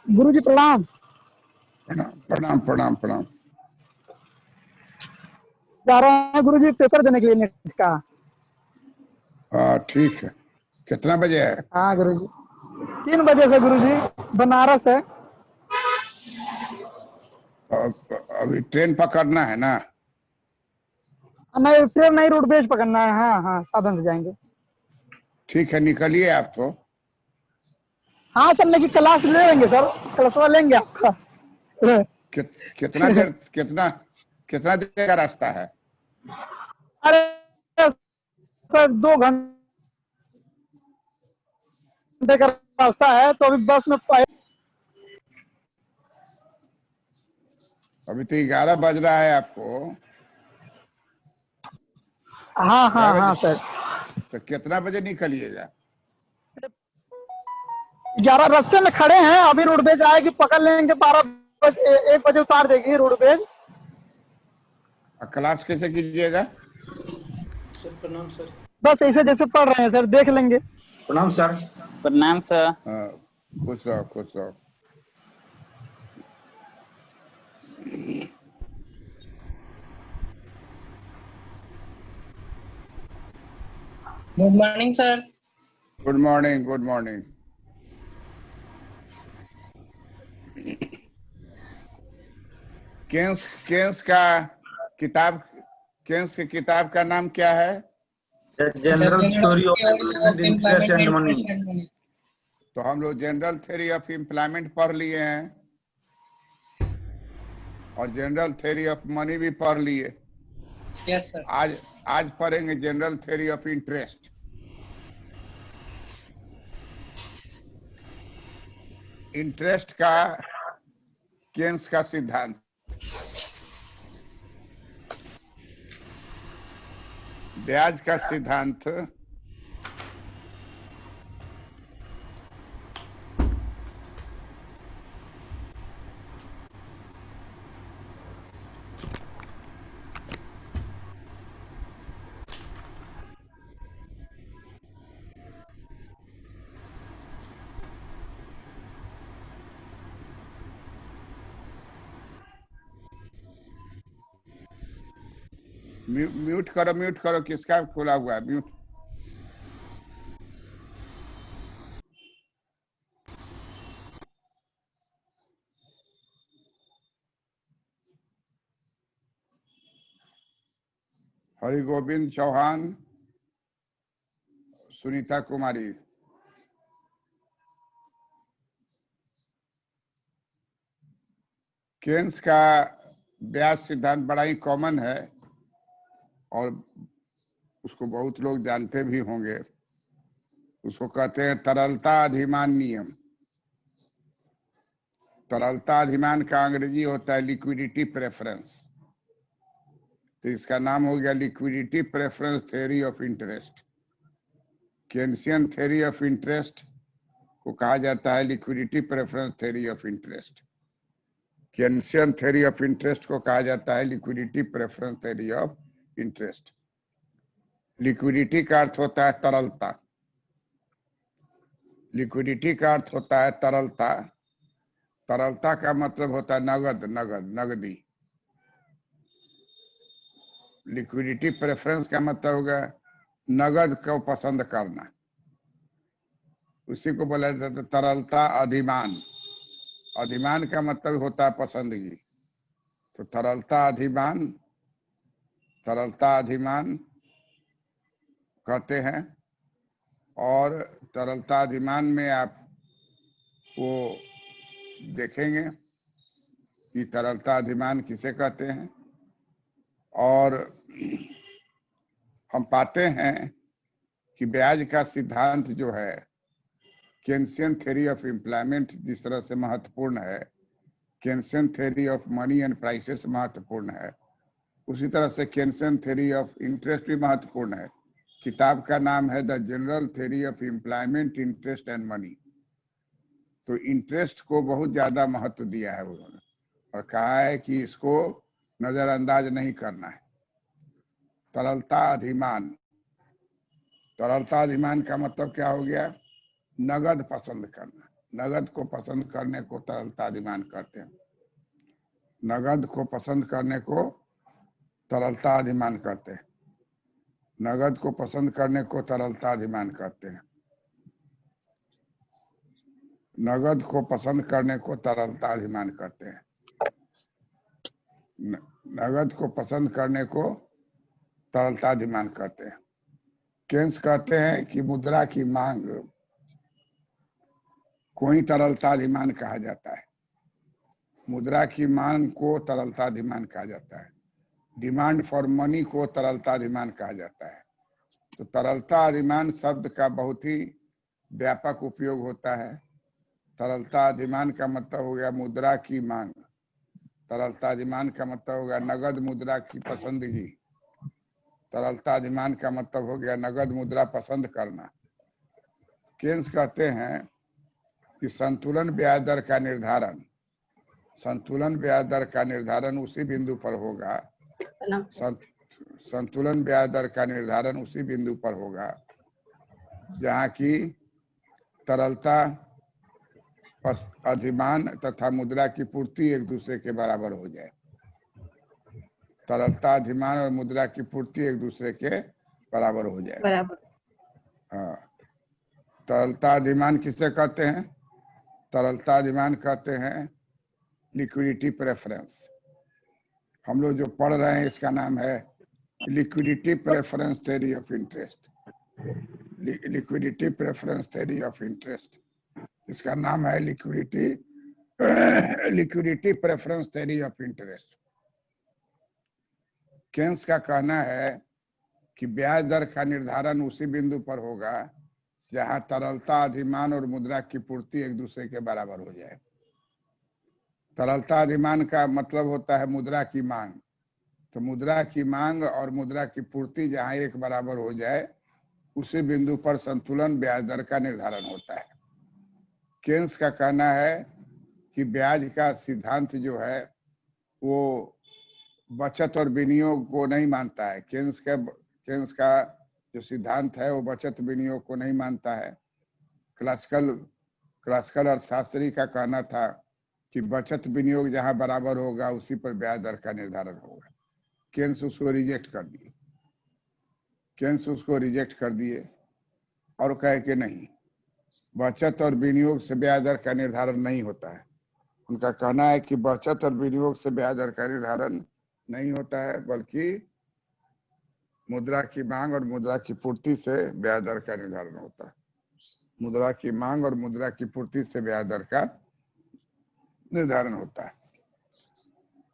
गुरुजी प्रणाम। प्रणाम प्रणाम प्रणाम प्रणाम। जा रहे हैं गुरुजी पेपर देने के लिए नेट का। हाँ ठीक है। कितना बजे है? हाँ गुरुजी, 3 बजे से गुरुजी, बनारस है। अभी ट्रेन पकड़ना है ना? नहीं ट्रेन नहीं, रोडवेज पकड़ना है। हाँ हाँ, साधन से जाएंगे। ठीक है, निकलिए आप तो। हाँ सर, लेकिन क्लास ले लेंगे सर, क्लास लेंगे आपका। कितना देर कितना देर का रास्ता है? अरे सर, 2 घंटे का रास्ता है, तो अभी बस में अभी तो 11 बज रहा है आपको। हाँ कै हाँ हाँ बजे? सर। तो कितना बजे निकलिएगा? 11 रास्ते में खड़े हैं, अभी रोडवेज आएगी, पकड़ लेंगे। 12 बजे, 1 बजे उतार देगी रोडवेज। क्लास कैसे कीजिएगा? सर प्रणाम सर। बस ऐसे जैसे पढ़ रहे हैं सर, देख लेंगे। प्रणाम सर। प्रणाम सर। हाँ, खुश रहो खुश रहो। Good morning sir. Good morning good morning. Keynes का किताब, केन्स की किताब का नाम क्या है? General theory of interest and money. तो हम लोग जनरल थ्योरी ऑफ एम्प्लॉयमेंट पढ़ लिए हैं और जनरल थ्योरी ऑफ मनी भी पढ़ लिए। Yes sir. आज पढ़ेंगे general theory of interest. Interest का केन्स का सिद्धांत, ब्याज का सिद्धांत, म्यूट करो किसका खुला हुआ है? म्यूट। हरि गोविंद चौहान, सुनीता कुमारी। केन्स का ब्याज सिद्धांत बड़ा ही कॉमन है और उसको बहुत लोग जानते भी होंगे। उसको कहते हैं तरलता अधिमान नियम। तरलता अधिमान का अंग्रेजी होता है लिक्विडिटी प्रेफरेंस। तो इसका नाम हो गया liquidity preference theory of interest. Keynesian theory of interest को कहा जाता है liquidity preference theory of interest. Keynesian theory of interest को कहा जाता है liquidity preference theory of interest. Liquidity का अर्थ होता है तरलता। लिक्विडिटी का अर्थ होता है तरलता। तरलता का मतलब होता है नगदी। लिक्विडिटी प्रेफरेंस का मतलब होगा नगद को पसंद करना। उसी को बोला जाता है तरलता अधिमान। अधिमान का मतलब होता है पसंदगी। तो तरलता अधिमान कहते हैं। और तरलता अधिमान में आप वो देखेंगे कि तरलता अधिमान किसे कहते हैं। और हम पाते हैं कि ब्याज का सिद्धांत जो है केन्सियन थ्योरी ऑफ एम्प्लॉयमेंट जिस तरह से महत्वपूर्ण है, Keynesian theory of money and prices महत्वपूर्ण है, उसी तरह से केन्सियन थ्योरी ऑफ इंटरेस्ट भी महत्वपूर्ण है। किताब का नाम है the general theory of employment interest and money. तो इंटरेस्ट को बहुत ज्यादा महत्व दिया है उन्होंने और कहा है कि इसको नजरअंदाज नहीं करना है। तरलता अधिमान, तरलता अधिमान का मतलब क्या हो गया? नगद पसंद करना, नगद को पसंद करने को तरलता डिमांड कहते हैं। नगद को पसंद करने को तरलता डिमांड कहते हैं। नगद को पसंद करने को तरलता डिमांड कहते हैं। नगद को पसंद करने को तरलता डिमांड कहते हैं। नगद को पसंद करने को तरलता डिमांड कहते हैं। केन्स कहते हैं कि मुद्रा की मांग को ही तरलता डिमांड कहा जाता है। मुद्रा की मांग को तरलता डिमांड कहा जाता है। डिमांड फॉर मनी को तरलता डिमांड कहा जाता है। तो तरलता डिमांड शब्द का बहुत ही व्यापक उपयोग होता है। तरलता डिमांड का मतलब हो गया मुद्रा की मांग। तरलता डिमांड का मतलब हो गया नगद मुद्रा की पसंदगी। तरलता डिमांड का मतलब हो गया नगद मुद्रा पसंद करना। केन्स कहते हैं कि संतुलन ब्याज दर का निर्धारण उसी बिंदु पर होगा। संतुलन ब्याज दर का निर्धारण उसी बिंदु पर होगा जहाँ की तरलता अधिमान तथा मुद्रा की पूर्ति एक दूसरे के बराबर हो जाए। तरलता अधिमान और मुद्रा की पूर्ति एक दूसरे के बराबर हो जाए। हाँ, तरलता अधिमान किसे कहते हैं? तरलता अधिमान कहते हैं लिक्विडिटी प्रेफरेंस। हम लोग जो पढ़ रहे हैं इसका नाम है liquidity preference theory of interest. Liquidity preference theory of interest, इसका नाम है liquidity preference theory of interest. Keynes का कहना है कि ब्याज दर का निर्धारण उसी बिंदु पर होगा जहां तरलता अधिमान और मुद्रा की पूर्ति एक दूसरे के बराबर हो जाए। तरलता अधिमान का मतलब होता है मुद्रा की मांग। तो मुद्रा की मांग और मुद्रा की पूर्ति जहां एक बराबर हो जाए उसी बिंदु पर संतुलन ब्याज दर का निर्धारण होता है। केन्स का कहना है कि ब्याज का सिद्धांत जो है वो बचत और विनियोग को नहीं मानता है। केन्स का जो सिद्धांत है वो बचत विनियोग को नहीं मानता है। क्लासिकल अर्थशास्त्री का कहना था कि बचत विनियोग जहां बराबर होगा उसी पर ब्याज दर का निर्धारण होगा। केन्स उसको रिजेक्ट कर दिए और कहे कि नहीं, बचत और विनियोग से ब्याज दर का निर्धारण नहीं होता है। उनका कहना है कि बचत और विनियोग से ब्याज दर का निर्धारण नहीं होता है, बल्कि मुद्रा की मांग और मुद्रा की पूर्ति से ब्याज दर का निर्धारण होता है। मुद्रा की मांग और मुद्रा की पूर्ति से ब्याज दर का निर्धारण होता है।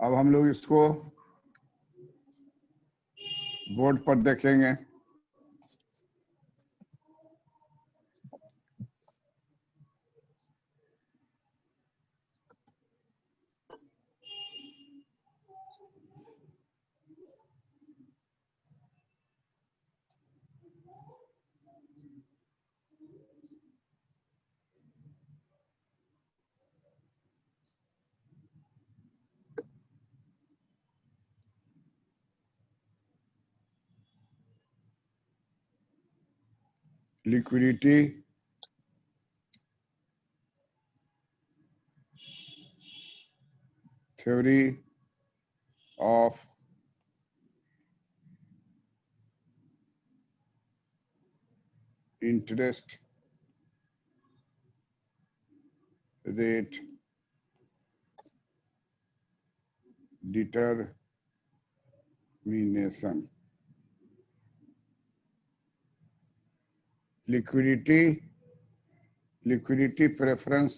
अब हम लोग इसको बोर्ड पर देखेंगे। Liquidity theory of interest rate determination. Liquidity preference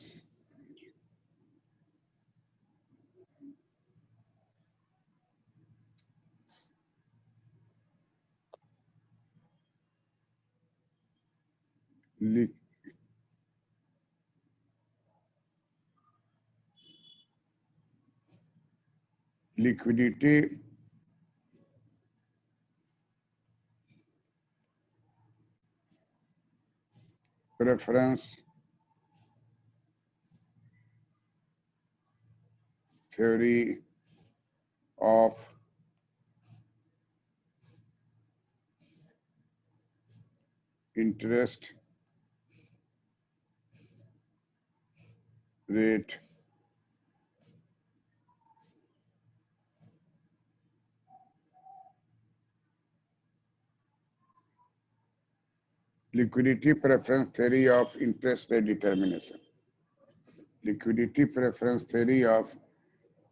liquidity preference theory of interest rate liquidity preference theory of interest rate determination. Liquidity preference theory of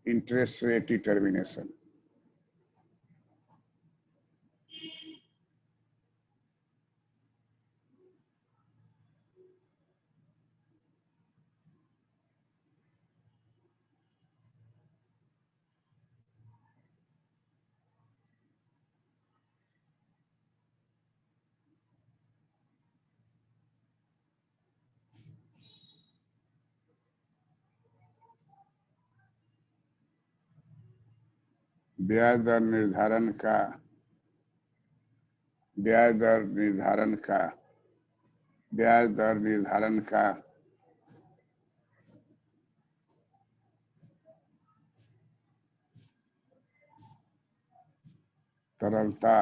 interest rate determination. ब्याज दर निर्धारण का तरलता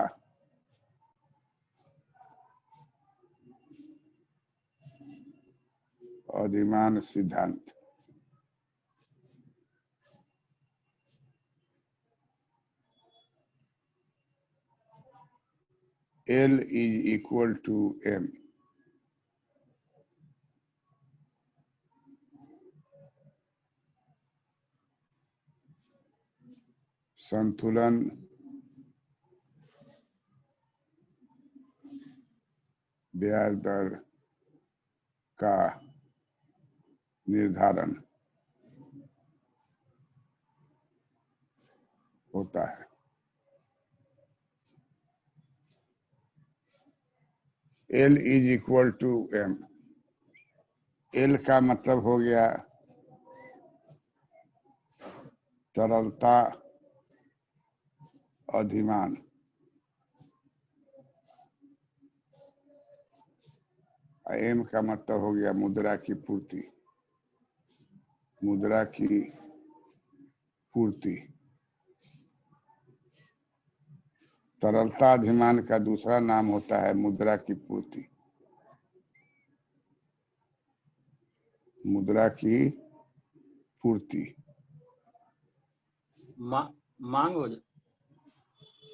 अधिमान सिद्धांत। L is equal to M. संतुलन ब्याज दर का निर्धारण होता है। L is equal to M. L का मतलब हो गया तरलता अधिमान, M का मतलब हो गया मुद्रा की पूर्ति। तरलता अधिमान का दूसरा नाम होता है मुद्रा की पूर्ति। मांग हो जाए।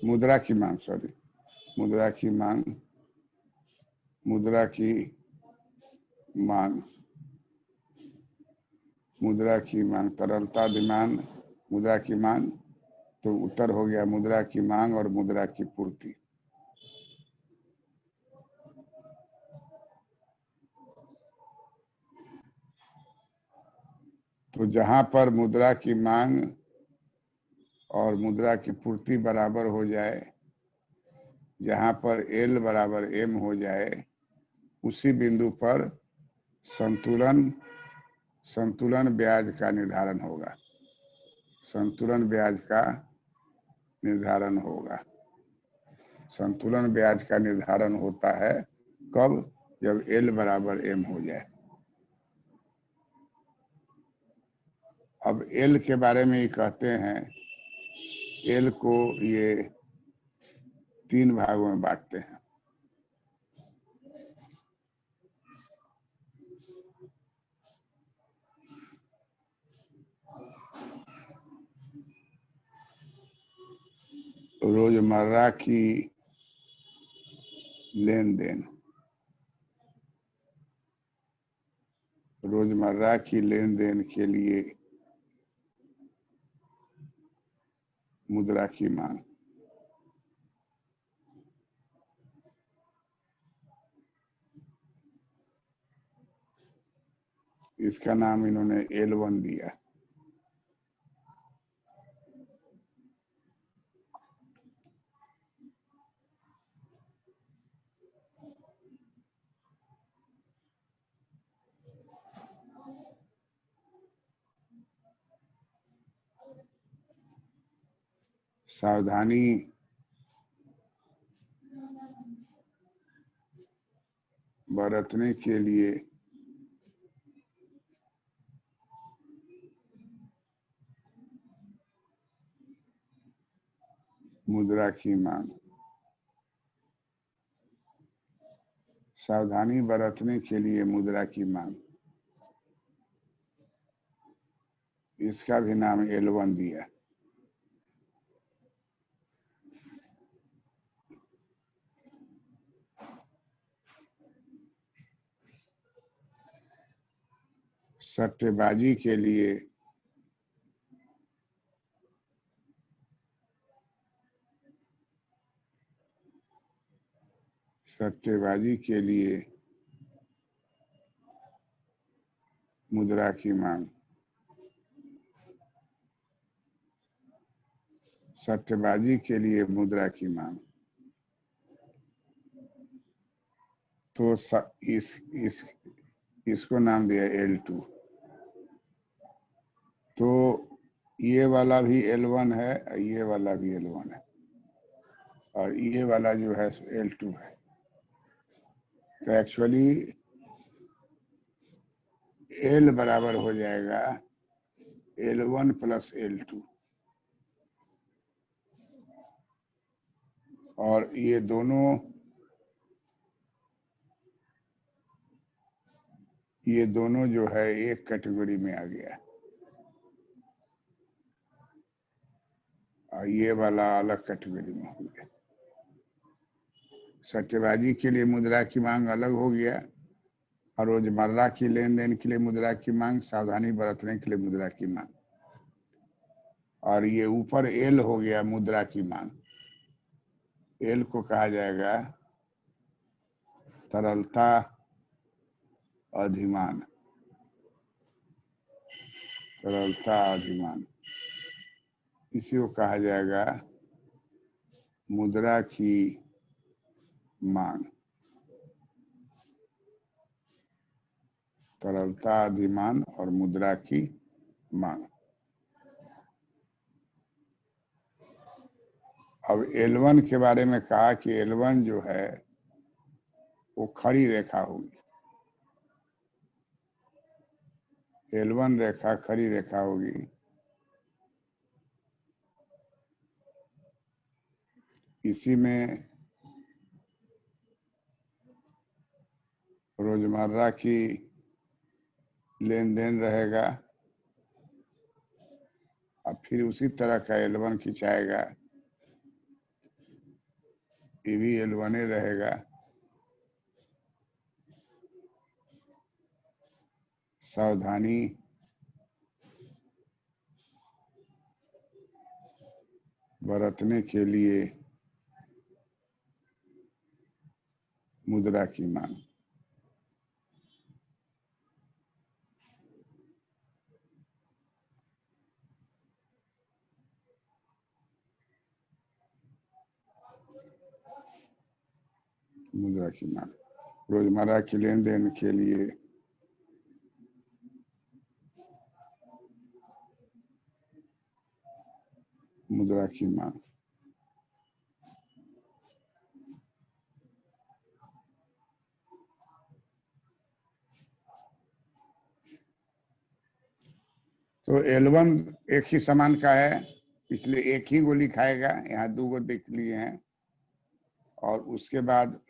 मुद्रा की मांग तरलता अधिमान मुद्रा की मांग, तो उत्तर हो गया मुद्रा की मांग और मुद्रा की पूर्ति। तो जहां पर मुद्रा की मांग और मुद्रा की पूर्ति बराबर हो जाए, जहां पर L बराबर M हो जाए, उसी बिंदु पर संतुलन ब्याज का निर्धारण होगा। संतुलन ब्याज का निर्धारण होता है कब? जब L बराबर M हो जाए। अब L के बारे में ये कहते हैं, L को ये 3 भागों में बांटते हैं। रोजमर्रा की लेन देन के लिए मुद्रा की मांग। इसका नाम इन्होंने L1 दिया। सावधानी बरतने के लिए मुद्रा की मांग। सावधानी बरतने के लिए मुद्रा की मांग। इसका भी नाम L1 दिया। सट्टेबाजी के लिए मुद्रा की मांग, सट्टेबाजी के लिए मुद्रा की मांग। तो इसको नाम दिया L2। तो ये वाला भी L1 है, ये वाला भी L1 है, और ये वाला जो है L2 है। तो एक्चुअली L बराबर हो जाएगा L1 प्लस L2, और ये दोनों जो है एक कैटेगरी में आ गया, और ये वाला अलग कैटेगरी में हो गया। सट्टेबाजी के लिए मुद्रा की मांग अलग हो गया, और रोजमर्रा की लेन देन के लिए मुद्रा की मांग, सावधानी बरतने के लिए मुद्रा की मांग। और ये ऊपर L हो गया मुद्रा की मांग। L को कहा जाएगा तरलता अधिमान, तरलता अधिमान। इसी को कहा जाएगा मुद्रा की मांग, तरलता अधिमान और मुद्रा की मांग। अब L1 के बारे में कहा कि L1 जो है वो खड़ी रेखा होगी। L1 रेखा खड़ी रेखा होगी। इसी में रोजमर्रा की लेन देन रहेगा, और फिर उसी तरह का L1 खिंचाएगा, ये भी L1 रहेगा। सावधानी बरतने के लिए मुद्रा की मांग। मुद्रा की मांग रोजमर्रा की लेन देन के लिए मुद्रा की मांग। तो L1 एक ही समान का है, इसलिए एक ही गोली खाएगा। यहाँ 2 गो देख लिए हैं, और उसके बाद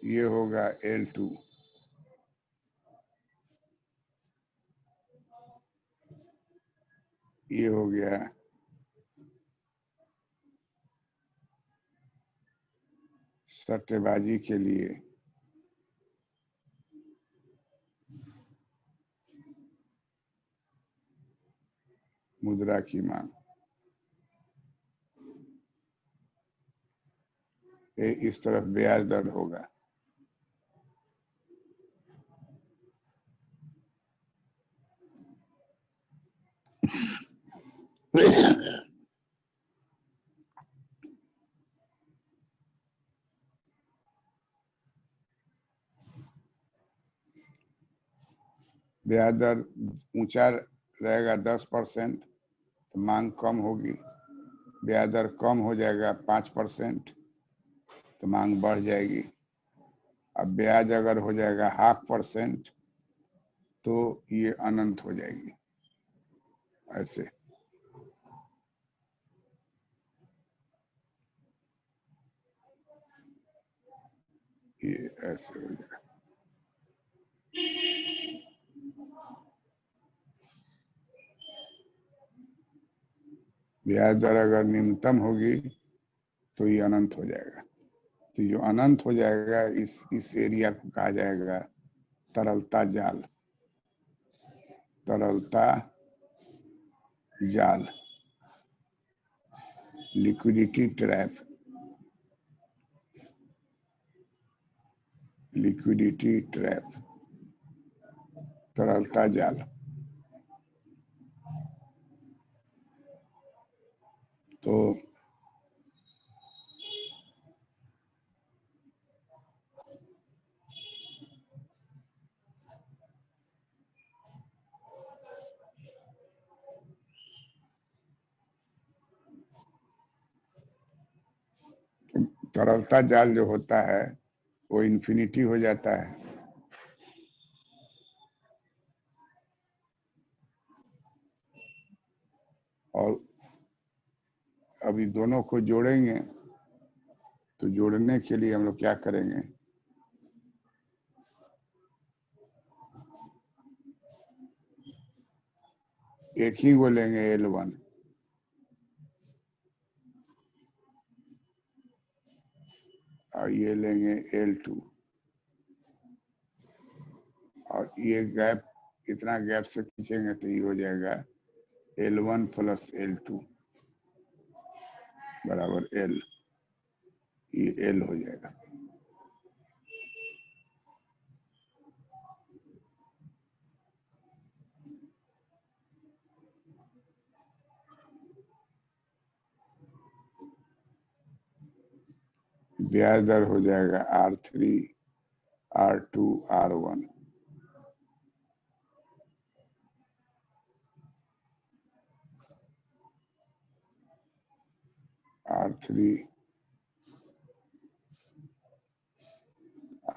ये होगा L2। ये हो गया सट्टेबाजी के लिए मुद्रा की मांग। इस तरफ ब्याज दर होगा। ब्याज दर ऊंचा रहेगा 10%, तो मांग कम होगी। ब्याज दर कम हो जाएगा 5%, तो मांग बढ़ जाएगी। अब ब्याज अगर हो जाएगा 0.5%, तो ये अनंत हो जाएगी। ऐसे ये ऐसे हो जाएगा। ब्याज दर अगर न्यूनतम होगी तो ये अनंत हो जाएगा। तो जो अनंत हो जाएगा इस एरिया को कहा जाएगा तरलता जाल। तरलता जाल, लिक्विडिटी ट्रैप, लिक्विडिटी ट्रैप, तरलता जाल। तो तरलता जाल जो होता है वो इन्फिनिटी हो जाता है। और अभी दोनों को जोड़ेंगे तो जोड़ने के लिए हम लोग क्या करेंगे, एक ही को लेंगे L1 और ये लेंगे L2 और ये गैप, इतना गैप से खींचेंगे तो ये हो जाएगा L1 प्लस L2 बराबर L। ये L हो जाएगा। ब्याज दर हो जाएगा R3 R2 R1। R3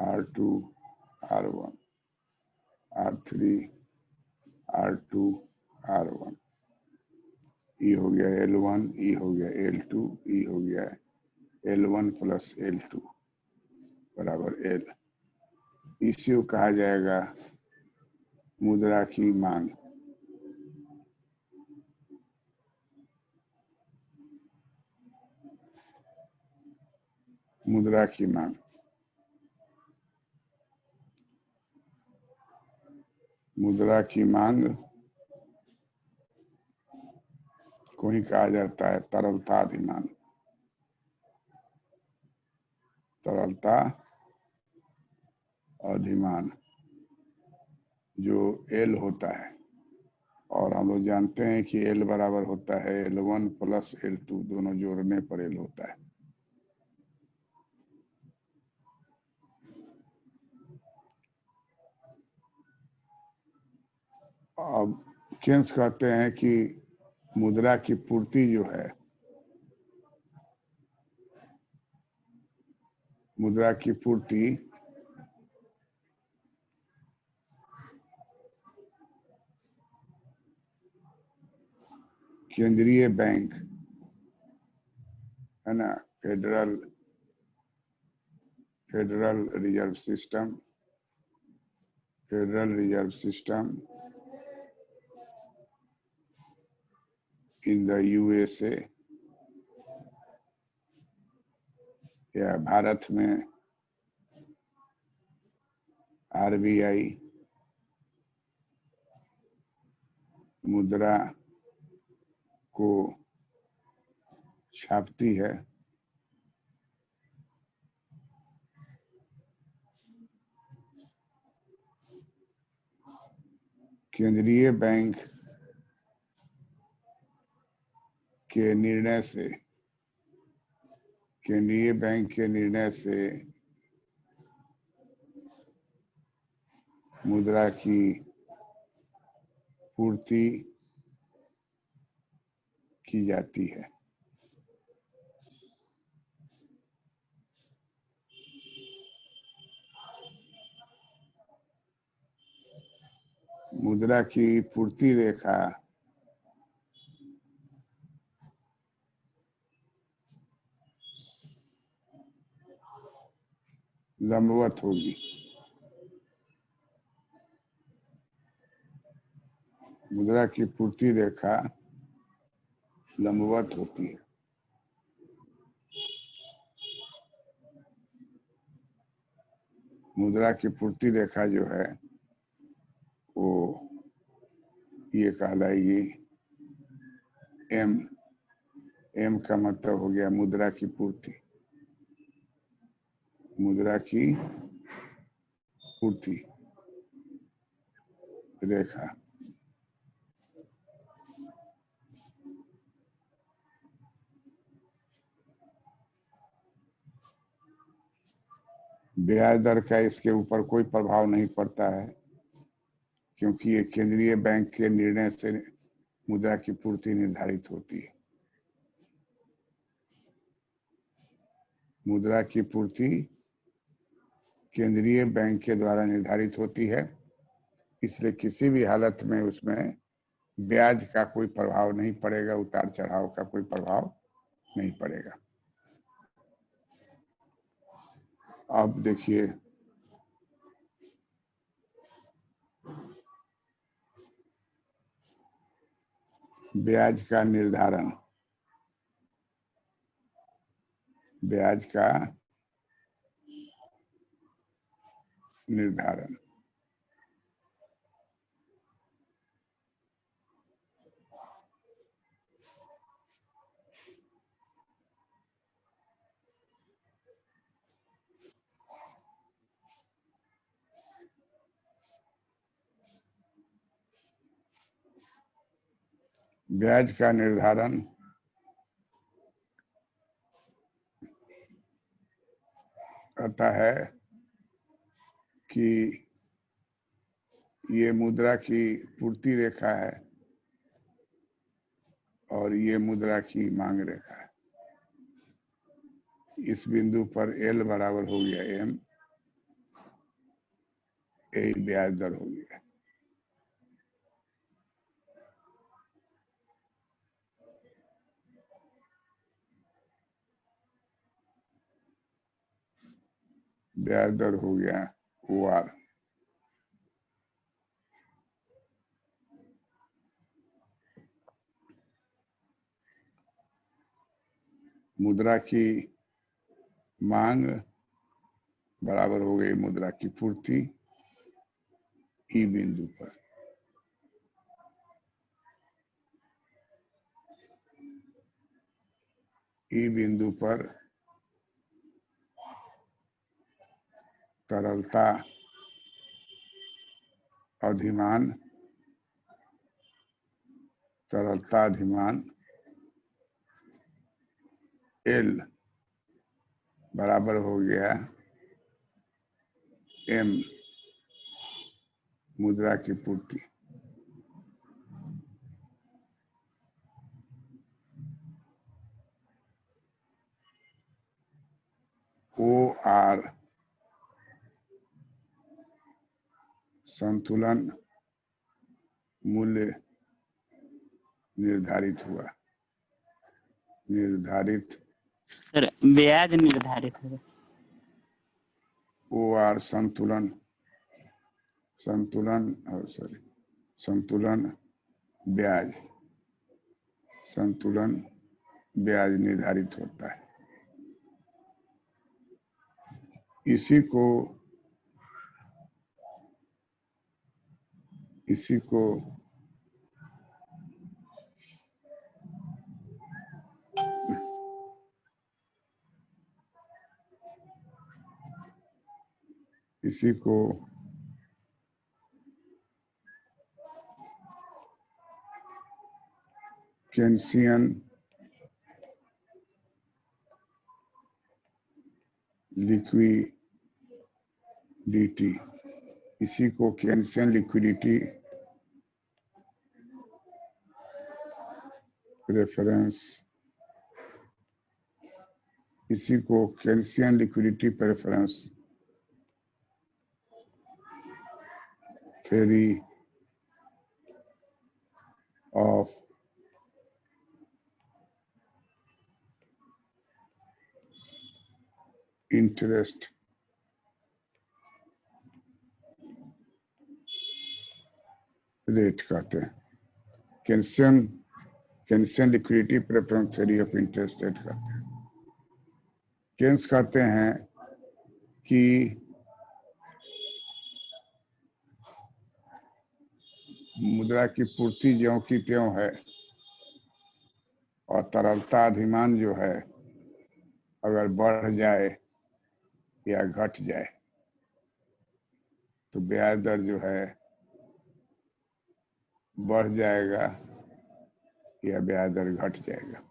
R2 R1 R3 R2 R1। ये हो गया L1, ये हो गया L2, ये हो गया L1 प्लस L2 बराबर L। इसी को कहा जाएगा मुद्रा की मांग। मुद्रा की मांग, मुद्रा की मांग को ही कहा जाता है तरलता अधिमान। तरलता अधिमान जो L होता है, और हम लोग जानते हैं कि L बराबर होता है L1 प्लस L2, दोनों जोड़ने पर L होता है। अब केन्स कहते हैं कि मुद्रा की पूर्ति जो है, मुद्रा की पूर्ति केंद्रीय बैंक है ना, federal reserve system, federal reserve system in the USA या भारत में RBI मुद्रा को छापती है। केंद्रीय बैंक के निर्णय से, केंद्रीय बैंक के निर्णय से मुद्रा की पूर्ति की जाती है। मुद्रा की पूर्ति रेखा लंबवत होगी। मुद्रा की पूर्ति रेखा लंबवत होती है। मुद्रा की पूर्ति रेखा जो है वो ये कहलाएगी एम। एम का मतलब हो गया मुद्रा की पूर्ति। मुद्रा की पूर्ति रेखा। ब्याज दर का इसके ऊपर कोई प्रभाव नहीं पड़ता है, क्योंकि ये केंद्रीय बैंक के निर्णय से मुद्रा की पूर्ति निर्धारित होती है। मुद्रा की पूर्ति केंद्रीय बैंक के द्वारा निर्धारित होती है, इसलिए किसी भी हालत में उसमें ब्याज का कोई प्रभाव नहीं पड़ेगा, उतार चढ़ाव का कोई प्रभाव नहीं पड़ेगा। अब देखिए ब्याज का निर्धारण। ब्याज का निर्धारण ब्याज का निर्धारण कहता है कि ये मुद्रा की पूर्ति रेखा है और ये मुद्रा की मांग रेखा है। इस बिंदु पर एल बराबर हो गया एम, ए ब्याज दर हो गया। ब्याज दर हो गया ओ आर। मुद्रा की मांग बराबर हो गई मुद्रा की पूर्ति ई बिंदु पर। ई बिंदु पर तरलता अधिमान एल बराबर हो गया एम मुद्रा की पूर्ति। ओ आर संतुलन मूल्य निर्धारित हुआ। निर्धारित सर ब्याज निर्धारित होगा। ओ आर संतुलन ब्याज निर्धारित होता है। इसी को केन्सियन लिक्विडिटी, इसी को केन्सियन लिक्विडिटी प्रेफरेंस, इसी को Keynesian liquidity preference theory of interest rate कहते हैं। Keynesian liquidity preference theory of interest rate कहते हैं। केन्स कहते हैं कि मुद्रा की पूर्ति ज्यों की त्यों है और तरलता अधिमान जो है अगर बढ़ जाए या घट जाए तो ब्याज दर जो है बढ़ जाएगा या ब्याज दर घट जाएगा।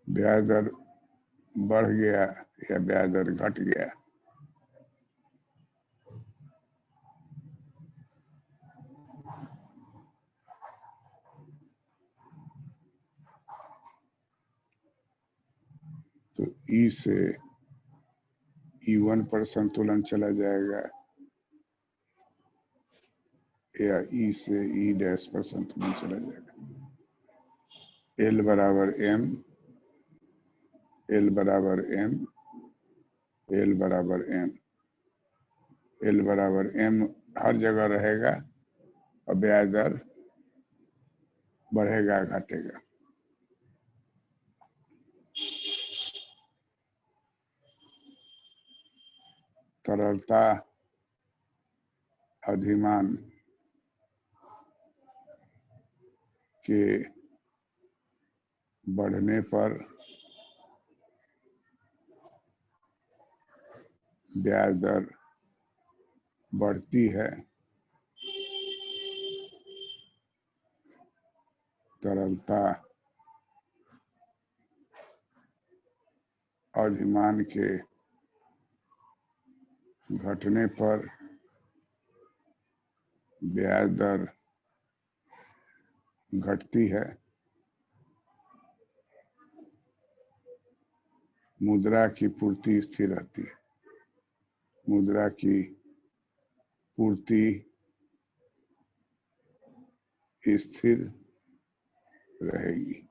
ब्याज दर बढ़ गया या ब्याज दर घट गया तो ई से E1 पर संतुलन चला जाएगा या ई से ई डैश पर संतुलन चला जाएगा। एल बराबर एम, एल बराबर एम, एल बराबर एम, एल बराबर एम हर जगह रहेगा और ब्याज दर बढ़ेगा घटेगा। तरलता अधिमान के बढ़ने पर ब्याज दर बढ़ती है। तरलता अधिमान के घटने पर ब्याज दर घटती है। मुद्रा की पूर्ति स्थिर रहती है। मुद्रा की पूर्ति स्थिर रहेगी।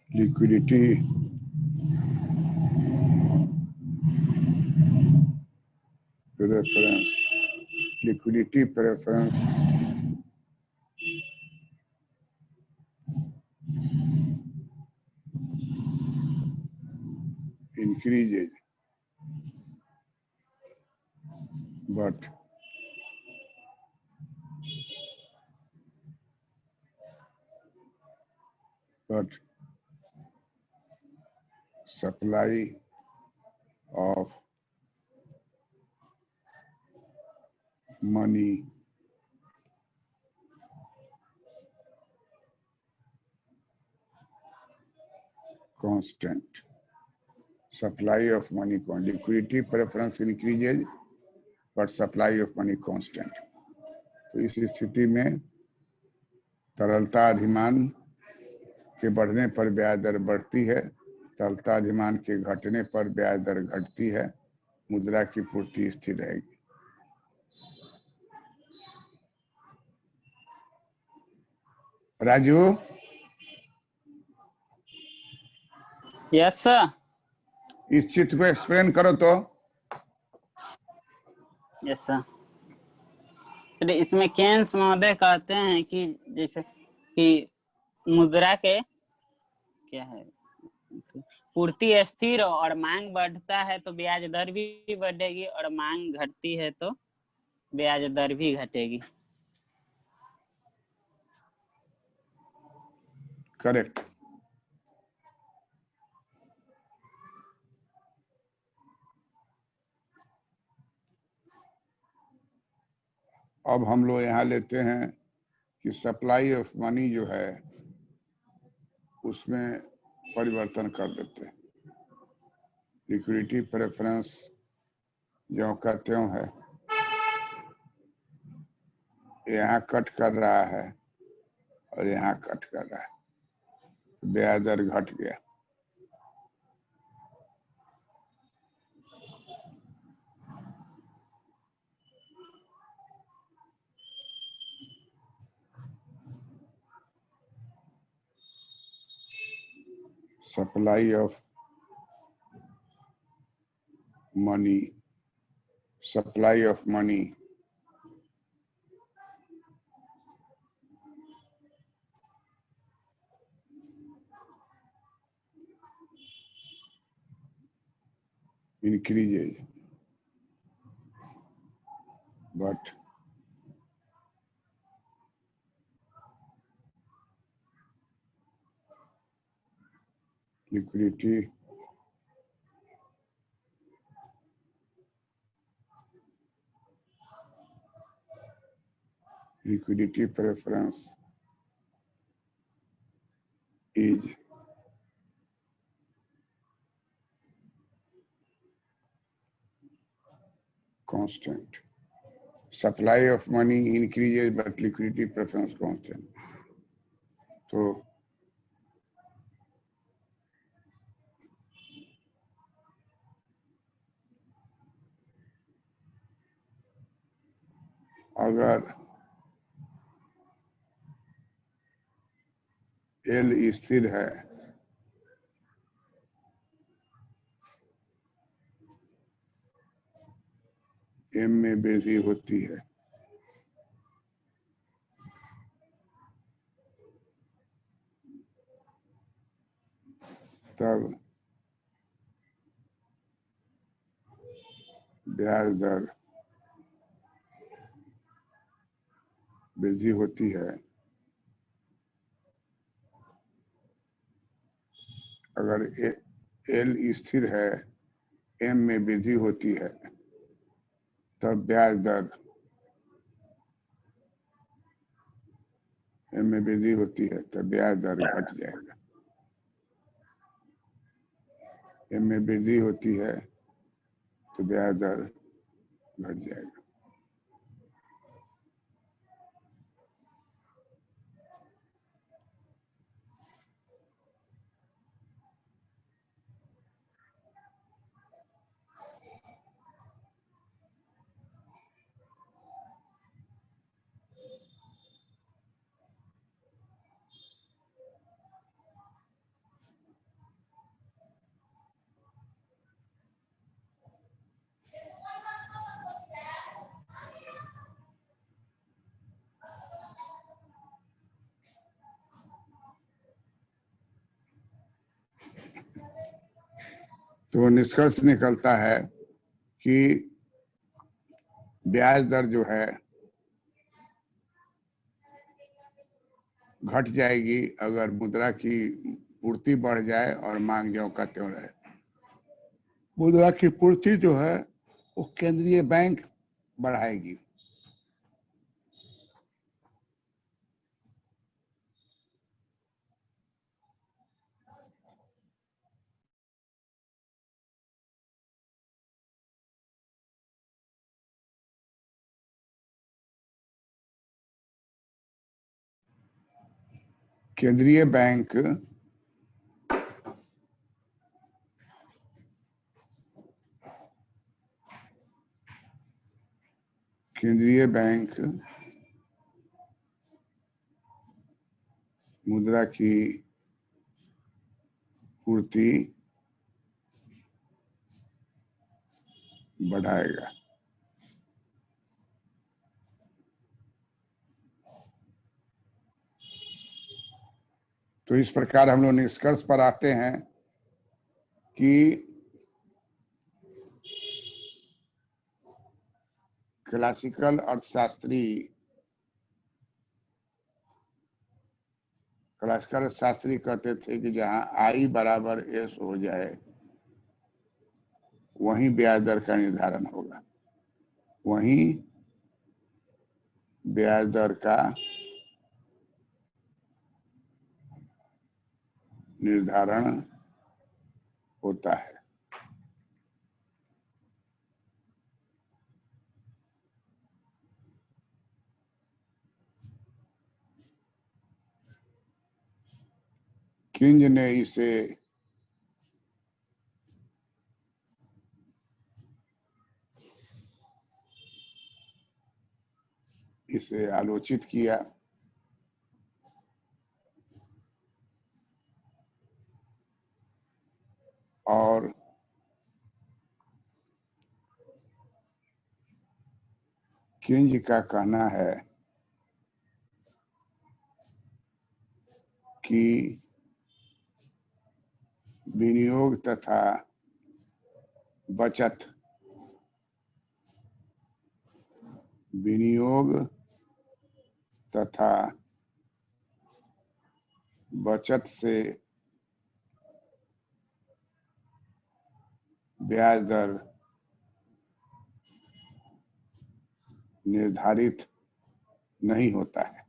Liquidity preference, liquidity preference increases but supply of money constant. Supply of money constant. Liquidity preference increases but supply of money constant. तो इस स्थिति में तरलता अधिमान के बढ़ने पर ब्याज दर बढ़ती है, तरलता अधिमान के घटने पर ब्याज दर घटती है, मुद्रा की पूर्ति स्थिर रहेगी। Raju, yes sir. इस चित्र को एक्सप्लेन करो तो। Yes sir. तो इसमें केन्स महोदय कहते हैं कि जैसे कि मुद्रा के क्या है पूर्ति स्थिर और मांग बढ़ता है तो ब्याज दर भी बढ़ेगी और मांग घटती है तो ब्याज दर भी घटेगी। करेक्ट। अब हम लोग यहाँ लेते हैं कि सप्लाई ऑफ मनी जो है उसमें परिवर्तन कर देते हैं। लिक्विडिटी प्रेफरेंस जो का त्यों है, यहाँ कट कर रहा है और यहाँ कट कर रहा है, ब्याज दर घट गया। Supply of money, supply of money increases, but liquidity preference is constant. Supply of money increases but liquidity preference constant. तो अगर एल स्थिर है एम में वृद्धि होती है, तब ब्याज दर वृद्धि होती है। अगर एल स्थिर है एम में वृद्धि होती है तब ब्याज दर एम में वृद्धि होती है तब ब्याज दर घट जाएगा। एम में वृद्धि होती है तो ब्याज दर घट जाएगा। तो निष्कर्ष निकलता है कि ब्याज दर जो है घट जाएगी अगर मुद्रा की पूर्ति बढ़ जाए और मांग ज्यों का त्यों रहे। मुद्रा की पूर्ति जो है वो केंद्रीय बैंक बढ़ाएगी। केंद्रीय बैंक मुद्रा की पूर्ति बढ़ाएगा। तो इस प्रकार हम लोग निष्कर्ष पर आते हैं कि क्लासिकल शास्त्री कहते थे कि जहां आई बराबर एस हो जाए वहीं ब्याज दर का निर्धारण होगा। वहीं ब्याज दर का निर्धारण होता है। किंज ने इसे आलोचित किया और किंज का कहना है कि विनियोग तथा बचत, विनियोग तथा बचत से ब्याज दर निर्धारित नहीं होता है।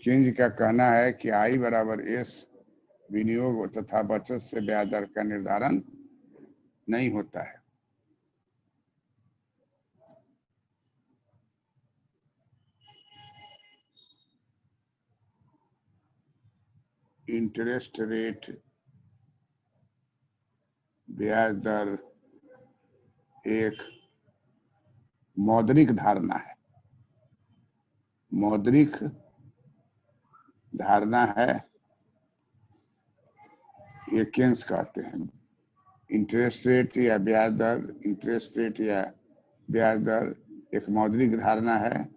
किंज का कहना है कि I बराबर S विनियोग तथा बचत से ब्याज दर का निर्धारण नहीं होता है। इंटरेस्ट रेट, ब्याज दर एक मौद्रिक धारणा है, मौद्रिक धारणा है, ये केन्स कहते हैं। इंटरेस्ट रेट या ब्याज दर, इंटरेस्ट रेट या ब्याज दर एक मौद्रिक धारणा है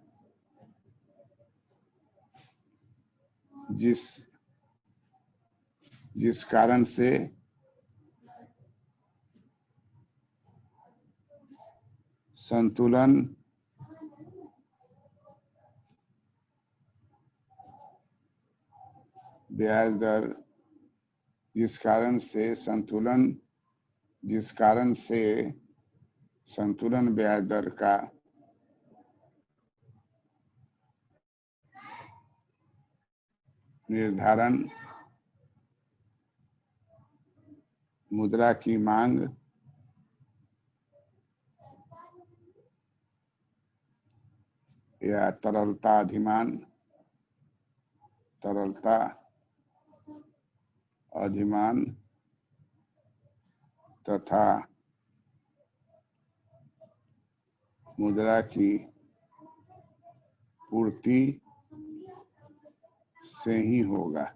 जिस कारण से संतुलन ब्याज दर, जिस कारण से संतुलन ब्याज दर का निर्धारण मुद्रा की मांग या तरलता अधिमान तथा मुद्रा की पूर्ति से ही होगा।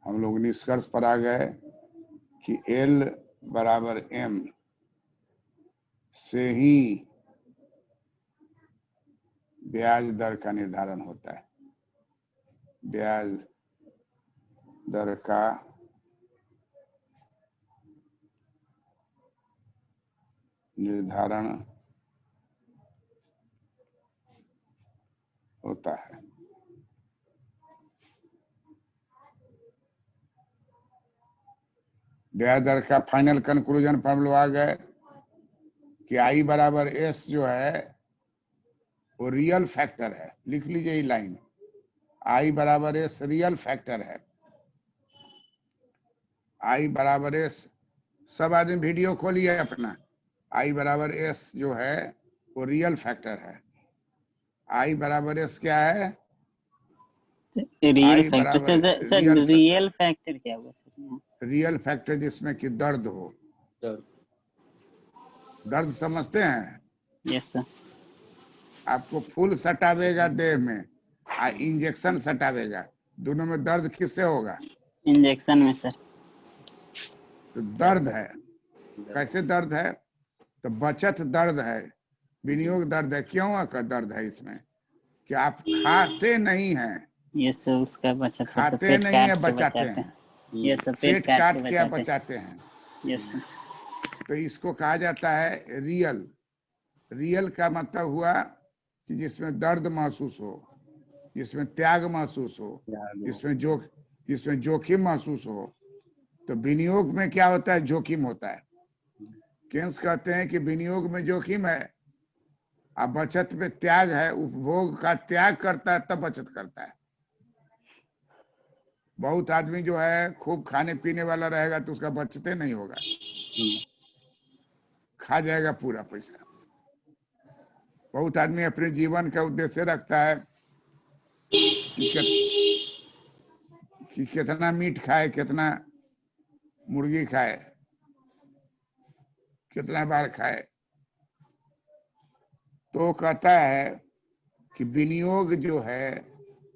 हम लोग निष्कर्ष पर आ गए कि L बराबर M से ही ब्याज दर का निर्धारण होता है। ब्याज दर का निर्धारण होता है। ब्याज दर का फाइनल कंक्लूजन पर हम लोग आ गए कि I बराबर S जो है वो रियल फैक्टर है। लिख लीजिए ये लाइन, I बराबर S रियल फैक्टर है। I बराबर S, सब आदमी वीडियो खोलिए अपना। I बराबर S जो है वो रियल फैक्टर है। I बराबर S क्या है? रियल I फैक्टर बराबर सर रियल फैक्टर क्या हुआ सर? रियल फैक्टर जिसमें कि दर्द हो। दर्द समझते हैं? Yes sir. आपको फूल सटावेगा देह में, इंजेक्शन सटावेगा, दोनों में दर्द किससे होगा? इंजेक्शन में सर। तो दर्द है। कैसे दर्द है? तो बचत दर्द है, विनियोग दर्द है। क्यों का दर्द है इसमें? कि आप खाते नहीं हैं। यस सर, उसका बचत खाते नहीं है, बचाते हैं। यस सर, पेट काट के बचाते हैं। Yes sir. तो इसको कहा जाता है रियल। रियल का मतलब हुआ कि जिसमें दर्द महसूस हो, जिसमें त्याग महसूस हो, जिसमें जोखिम महसूस हो, तो विनियोग में क्या होता है? जोखिम होता है। केन्स कहते हैं कि विनियोग में जोखिम है, अब बचत में त्याग है। उपभोग का त्याग करता है तब बचत करता है। बहुत आदमी जो है खूब खाने पीने वाला रहेगा तो उसका बचते नहीं होगा, खा जाएगा पूरा पैसा। बहुत आदमी अपने जीवन का उद्देश्य रखता है कि कितना मीट खाए, कितना मुर्गी खाए, कितना बार खाए। तो कहता है कि विनियोग जो है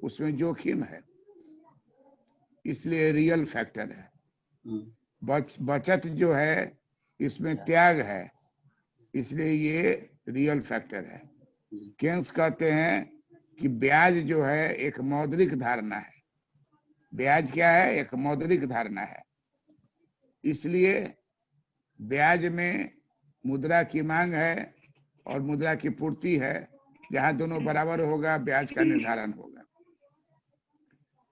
उसमें जोखिम है, इसलिए रियल फैक्टर है। बचत जो है इसमें त्याग है, इसलिए ये रियल फैक्टर है। केन्स कहते हैं कि ब्याज जो है एक मौद्रिक धारणा है। ब्याज क्या है? एक मौद्रिक धारणा है। इसलिए ब्याज में मुद्रा की मांग है और मुद्रा की पूर्ति है। जहां दोनों बराबर होगा ब्याज का निर्धारण होगा।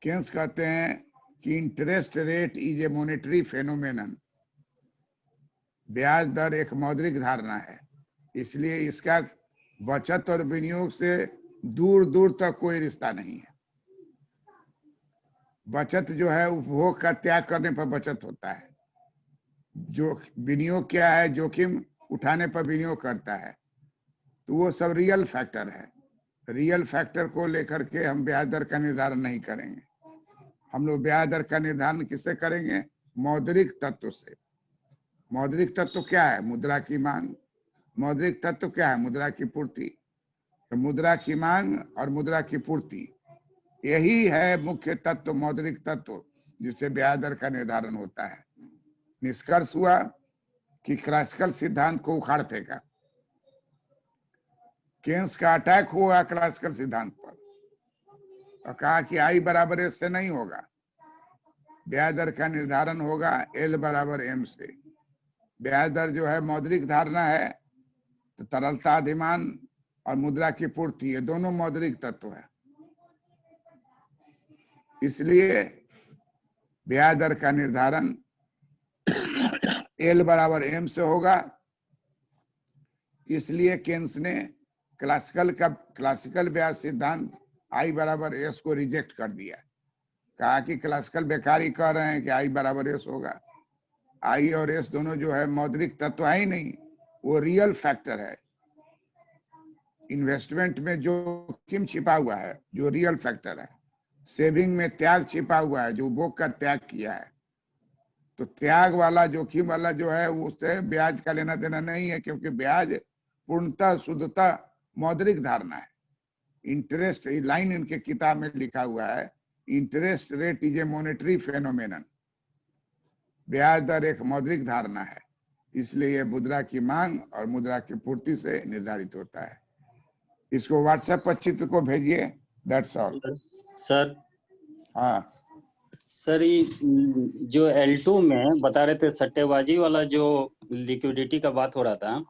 केन्स कहते हैं कि interest rate is a monetary phenomenon. ब्याज दर एक मौद्रिक धारणा है, इसलिए इसका बचत और विनियोग से दूर दूर तक कोई रिश्ता नहीं है। बचत जो है उपभोग का त्याग करने पर बचत होता है। जो विनियोग क्या है? जोखिम उठाने पर विनियोग करता है। तो वो सब रियल फैक्टर है। रियल फैक्टर को लेकर के हम ब्याज दर का निर्धारण नहीं करेंगे। हम लोग ब्याज दर का निर्धारण किससे करेंगे? मौद्रिक तत्व से। मौद्रिक तत्व क्या है? मुद्रा की मांग। मौद्रिक तत्व क्या है? मुद्रा की पूर्ति। तो मुद्रा की मांग और मुद्रा की पूर्ति, यही है मुख्य तत्व, मौद्रिक तत्व, जिससे ब्याज दर का निर्धारण होता है। निष्कर्ष हुआ कि क्लासिकल सिद्धांत को उखाड़ फेंका। केन्स का अटैक हुआ क्लासिकल सिद्धांत पर और कहा कि आई बराबर एस से नहीं होगा, ब्याज दर का निर्धारण होगा एल बराबर एम से। ब्याज दर जो है मौद्रिक धारणा है, तो तरलता अधिमान और मुद्रा की पूर्ति, ये दोनों मौद्रिक तत्व है। इसलिए ब्याज दर का निर्धारण एल बराबर एम से होगा। इसलिए केन्स ने क्लासिकल ब्याज सिद्धांत आई बराबर एस को रिजेक्ट कर दिया। कहा कि क्लासिकल बेकारी कह रहे हैं कि आई बराबर एस होगा। आई और एस दोनों जो है मौद्रिक तत्व है ही नहीं, वो रियल फैक्टर है। इन्वेस्टमेंट में जोखिम छिपा हुआ है, जो रियल फैक्टर है। सेविंग में त्याग छिपा हुआ है, जो उपभोग का त्याग किया है। तो त्याग वाला, जोखिम वाला जो है उससे ब्याज का लेना देना नहीं है, क्योंकि ब्याज पूर्णतः शुद्धता मौद्रिक धारणा है। इंटरेस्ट लाइन इनके किताब में लिखा हुआ है, interest rate is a monetary phenomenon. ब्याज दर एक मौद्रिक धारणा है, इसलिए यह मुद्रा की मांग और मुद्रा की पूर्ति से निर्धारित होता है। इसको व्हाट्सएप पर चित्र को भेजिए। That's all sir. हाँ सर, ये जो L2 में बता रहे थे सट्टेबाजी वाला, जो लिक्विडिटी का बात हो रहा था,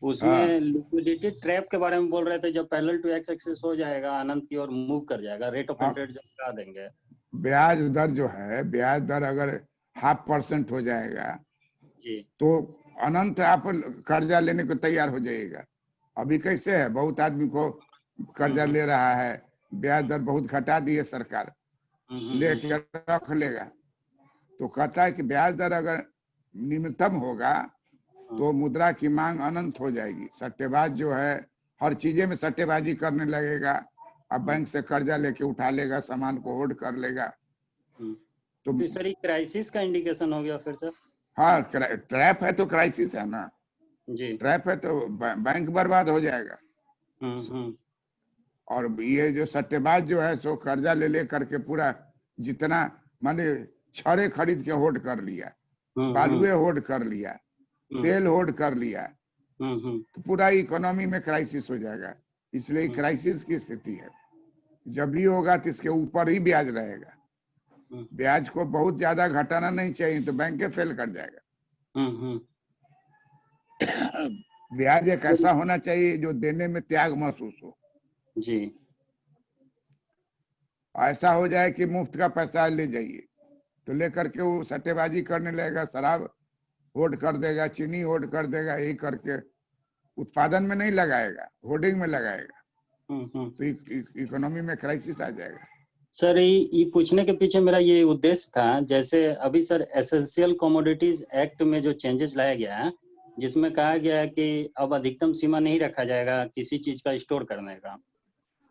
उसमें लिक्विडिटी ट्रैप के बारे में बोल रहे थे। जब पैरेलल टू एक्स एक्सिस हो जाएगा, अनंत की ओर मूव कर जाएगा, रेट ऑफ इंटरेस्ट लगा देंगे। ब्याज दर जो है, ब्याज दर अगर 0.5% हो जाएगा जी, तो अनंत आप कर्जा लेने को तैयार हो जाएगा। अभी कैसे है, बहुत आदमी को कर्जा ले रहा है, ब्याज दर बहुत घटा दी है सरकार, लेकर रख लेगा। तो कहता है कि ब्याज दर अगर न्यूनतम होगा तो मुद्रा की मांग अनंत हो जाएगी। सट्टेबाज जो है हर चीजें में सट्टेबाजी करने लगेगा। अब बैंक से कर्जा लेके उठा लेगा, सामान को होल्ड कर लेगा। तो सर, क्राइसिस का इंडिकेशन हो गया फिर सर। हाँ, ट्रैप है तो क्राइसिस है ना जी। ट्रैप है तो बैंक बर्बाद हो जाएगा। और ये जो सट्टेबाज जो है सो कर्जा ले करके पूरा जितना माने छड़े खरीद के होल्ड कर लिया, बालुए होल्ड कर लिया, तेल होल्ड कर लिया, तो पूरा इकोनॉमी में क्राइसिस हो जाएगा। इसलिए क्राइसिस की स्थिति है। जब भी होगा तो इसके ऊपर ही ब्याज रहेगा। ब्याज को बहुत ज्यादा घटाना नहीं चाहिए, तो बैंक फेल कर जाएगा। ब्याज एक ऐसा होना चाहिए जो देने में त्याग महसूस हो। जी। ऐसा हो जाए कि मुफ्त का पैसा ले जाइए। तो लेकर के वो सट्टेबाजी करने लगेगा, शराब होल्ड कर देगा, चीनी होल्ड कर देगा, यही करके उत्पादन में नहीं लगाएगा, होर्डिंग में लगाएगा, तो इकोनॉमी में क्राइसिस आ जाएगा। सर ये पूछने के पीछे मेरा ये उद्देश्य था, जैसे अभी सर एसेंशियल कमोडिटीज एक्ट में जो चेंजेस लाया गया है, जिसमें कहा गया है कि अब अधिकतम सीमा नहीं रखा जाएगा किसी चीज का स्टोर करने का,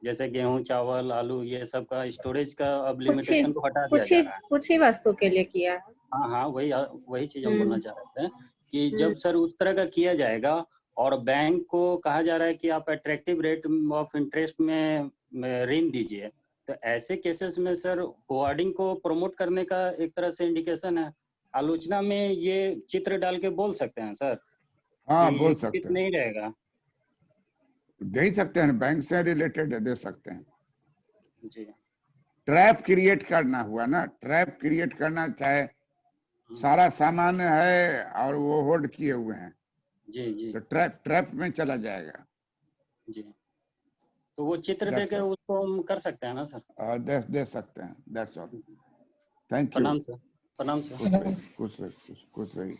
जैसे गेहूं, चावल, आलू, ये सब का स्टोरेज का अब लिमिटेशन को हटा दिया जा रहा है। कुछ ही वस्तु के लिए किया है। हाँ, वही चीज हम बोलना चाह रहे थे कि जब सर उस तरह का किया जाएगा और बैंक को कहा जा रहा है कि आप अट्रैक्टिव रेट ऑफ इंटरेस्ट में ऋण दीजिए, तो ऐसे केसेस में सर होर्डिंग को प्रमोट करने का एक तरह से इंडिकेशन है। आलोचना में ये चित्र डाल के बोल सकते हैं सर? हाँ, बोल सकते हैं। नहीं रहेगा, दे सकते हैं, बैंक से रिलेटेड दे सकते हैं जी। ट्रैप क्रिएट करना हुआ ना, ट्रैप क्रिएट करना, चाहे सारा सामान है और वो होल्ड किए हुए हैं, जी, तो ट्रैप में चला जाएगा जी। तो वो चित्र देके उसको हम कर सकते हैं ना सर? दे सकते हैं। That's all. Thank you. प्रणाम सर। खुश रहिए।